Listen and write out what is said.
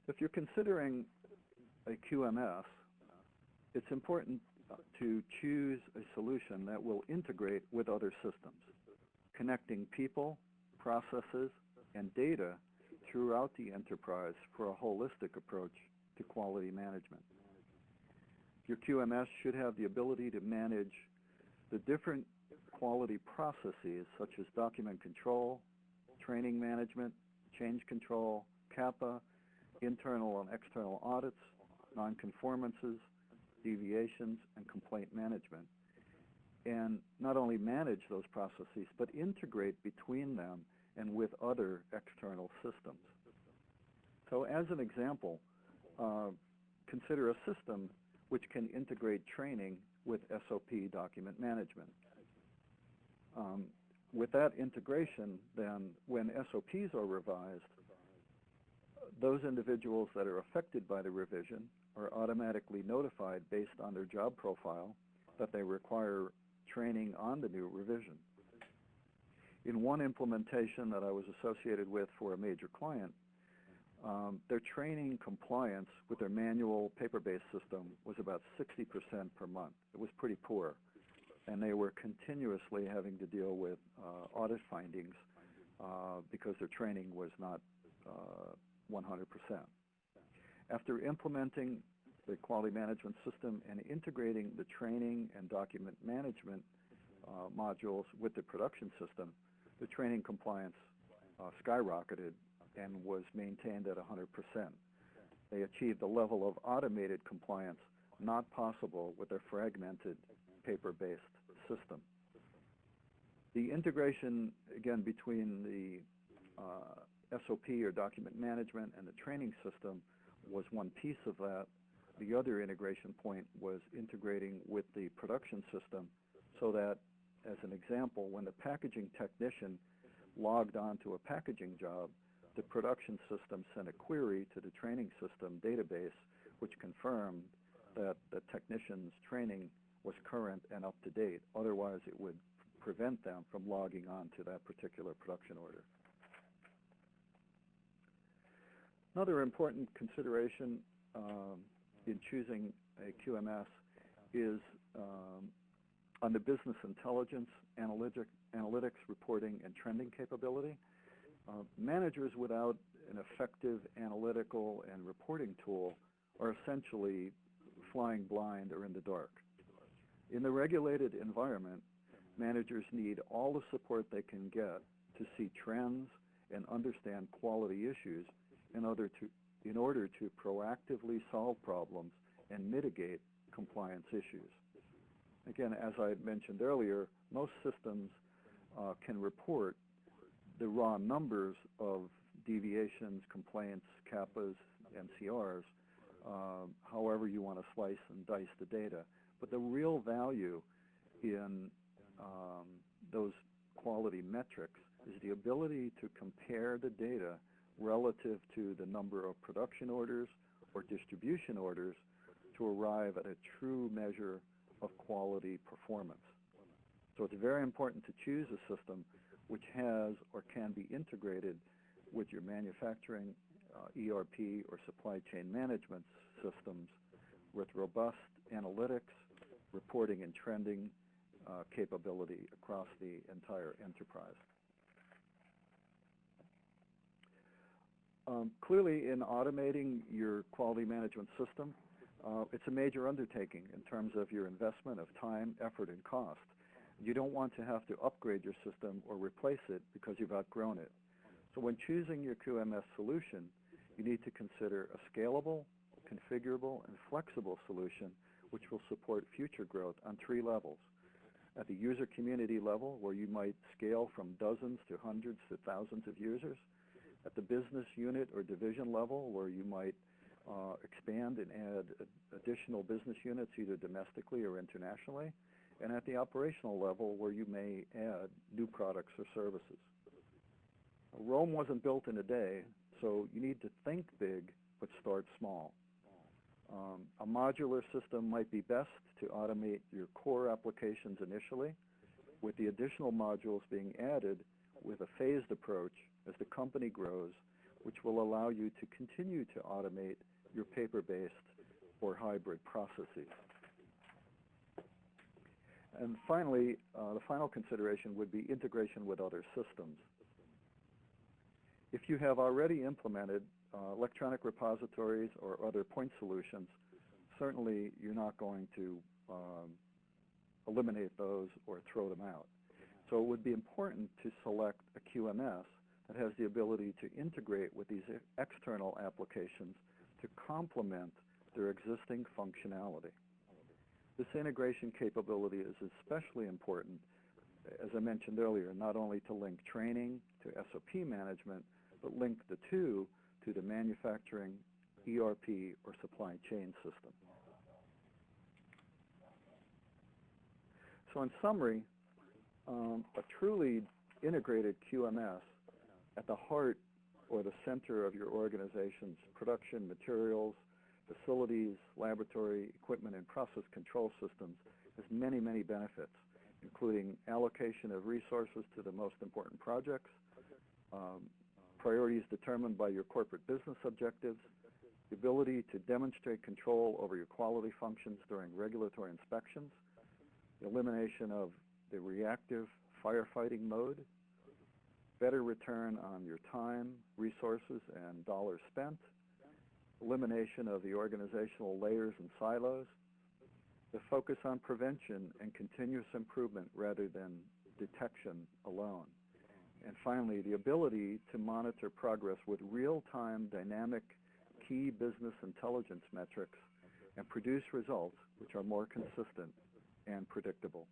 If you're considering a QMS, it's important to choose a solution that will integrate with other systems, connecting people, processes, and data throughout the enterprise for a holistic approach to quality management. Your QMS should have the ability to manage the different quality processes such as document control, training management, change control, CAPA, internal and external audits, nonconformances, deviations, and complaint management. And not only manage those processes, but integrate between them and with other external systems. So as an example, consider a system which can integrate training with SOP document management. With that integration, then, when SOPs are revised, those individuals that are affected by the revision are automatically notified based on their job profile that they require training on the new revision. In one implementation that I was associated with for a major client, their training compliance with their manual paper-based system was about 60% per month. It was pretty poor. And they were continuously having to deal with audit findings because their training was not 100%. After implementing the quality management system and integrating the training and document management modules with the production system, the training compliance skyrocketed and was maintained at 100%. They achieved a level of automated compliance not possible with their fragmented paper-based system. The integration, again, between the SOP or document management and the training system was one piece of that. The other integration point was integrating with the production system so that, as an example, when the packaging technician logged onto a packaging job, the production system sent a query to the training system database which confirmed that the technician's training was current and up to date. Otherwise, it would prevent them from logging on to that particular production order. Another important consideration in choosing a QMS is on the business intelligence, analytics, reporting, and trending capability. Managers without an effective analytical and reporting tool are essentially flying blind or in the dark. In the regulated environment, managers need all the support they can get to see trends and understand quality issues in order to proactively solve problems and mitigate compliance issues. Again, as I mentioned earlier, most systems can report the raw numbers of deviations, complaints, CAPAs, MCRs, however you want to slice and dice the data. But the real value in those quality metrics is the ability to compare the data relative to the number of production orders or distribution orders to arrive at a true measure of quality performance. So it's very important to choose a system which has or can be integrated with your manufacturing, ERP, or supply chain management systems with robust analytics, reporting, and trending capability across the entire enterprise. Clearly, in automating your quality management system, it's a major undertaking in terms of your investment of time, effort, and cost. You don't want to have to upgrade your system or replace it because you've outgrown it. So when choosing your QMS solution, you need to consider a scalable, configurable, and flexible solution which will support future growth on 3 levels. At the user community level, where you might scale from dozens to hundreds to thousands of users. At the business unit or division level, where you might expand and add additional business units either domestically or internationally. And at the operational level, where you may add new products or services. Rome wasn't built in a day, so you need to think big but start small. A modular system might be best to automate your core applications initially, with the additional modules being added with a phased approach as the company grows which will allow you to continue to automate your paper-based or hybrid processes. And finally, the final consideration would be integration with other systems. If you have already implemented electronic repositories or other point solutions, certainly you're not going to eliminate those or throw them out. So it would be important to select a QMS that has the ability to integrate with these external applications to complement their existing functionality. This integration capability is especially important, as I mentioned earlier, not only to link training to SOP management, but link the two to the manufacturing, ERP, or supply chain system. So in summary, a truly integrated QMS at the heart or the center of your organization's production, materials, facilities, laboratory, equipment, and process control systems has many, many benefits, including allocation of resources to the most important projects, priorities determined by your corporate business objectives, the ability to demonstrate control over your quality functions during regulatory inspections, the elimination of the reactive firefighting mode, better return on your time, resources, and dollars spent, elimination of the organizational layers and silos, the focus on prevention and continuous improvement rather than detection alone. And finally, the ability to monitor progress with real-time dynamic key business intelligence metrics and produce results which are more consistent and predictable.